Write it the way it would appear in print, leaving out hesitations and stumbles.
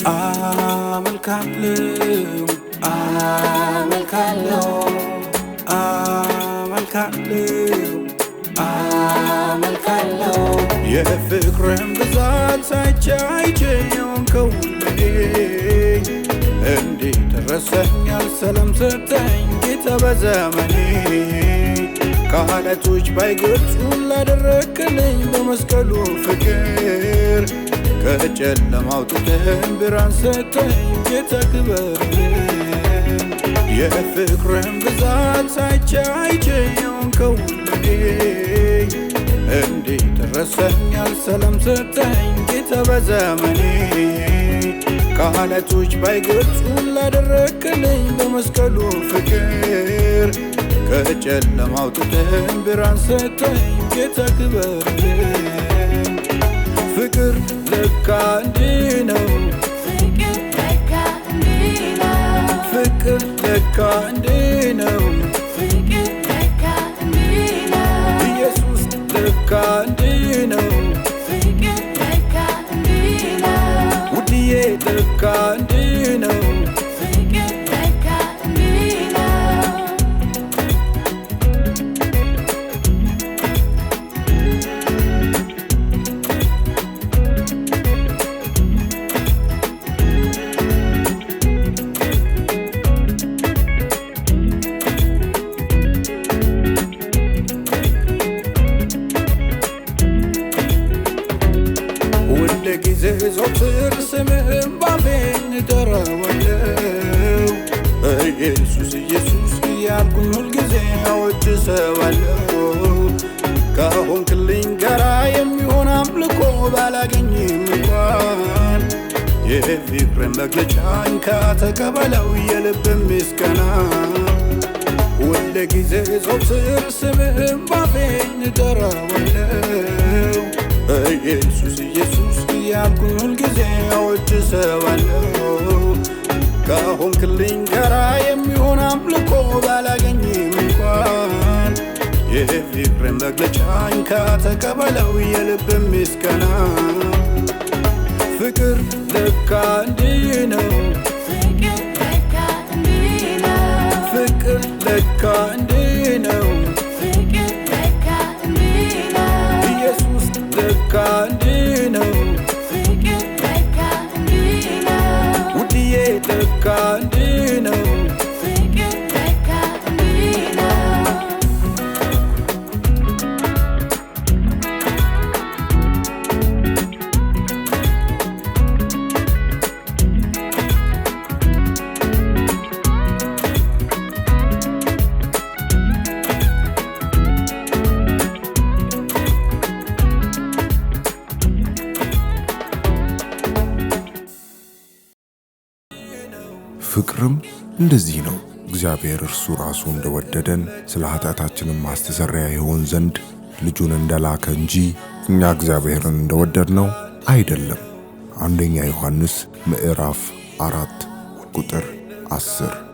አመልካለሁ አመልካለሁ አመልካለሁ አመልካለሁ የፍቅርህን ብዛት አይቼው ከውልኔ እንዴት ረሳኛል ሰላም ሰጠኝ ጌታ በዘመኔ ከዓለቶች ባይገልጹ ላደረክልኝ በመስቀሉ ፍቅር ከጨለማ አውጥተህ ብርሃን ሰጠኝ ጌታ ክበርልኝ የፍቅርህን ብዛት አይቼው ከውልኔ እንዴት ረሳኛል ሰላም ሰጠኝ ጌታ በዘመኔ ከዓለቶች ባይገልጹ ላደረክልኝ በመስቀሉ ፍቅር ከጨለማ አውጥተህ ብርሃን ሰጠኝ ጌታ ክበርልኝ ፍቅር ለካ እንዲህ ነው ፍቅር ለካ እንዲህ ነው ኢየሱስ ለካ እንዲህ ነው ውድዬ ለካ እንዲህ ነው ጊዜ ዘወትር ስምህን ባፌ እጠራዋለሁ ኢየሱስ ኢየሱስ እያልኩኝ ሁልጊዜ አወድሰዋለሁ ከሆንክልኝ ጋራ የሚሆን አምልኮ ባላገኝም እንኳን የፍቅርን መግለጫ እንካ ተቀበለው የልብ ምስጋና ሁል ጊዜ ዘወትር ስምህን ባፌ እጠራዋለሁ ኢየሱስ ኢየሱስ እያልኩኝ ሁልጊዜ አወድሰዋለሁ ከሆንክልኝ ጋራ የሚሆን አምልኮ ባላገኝም እንኳን የፍቅርን መግለጫ እንካ ተቀበለው የልብ ምስጋና ፍቅር ለካ እንዲህ ነው ፍቅር ለካ እንዲህ ነው ኢየሱስ ለካ እንዲህ ነው ውድዬ ለካ እንዲህ ነው ፍቅርም እንደዚህ ነው እግዚአብሔር እርሱ ራሱ እንደወደደን ስለ ኃጢአታችንም ማስተሰሪያ ይሆን ዘንድ ልጁን እንደላከ እንጂ እኛ እግዚአብሔርን እንደወደድነው አይደለም። አንደኛ ዮሐንስ ምዕራፍ 4 ቁጥር 10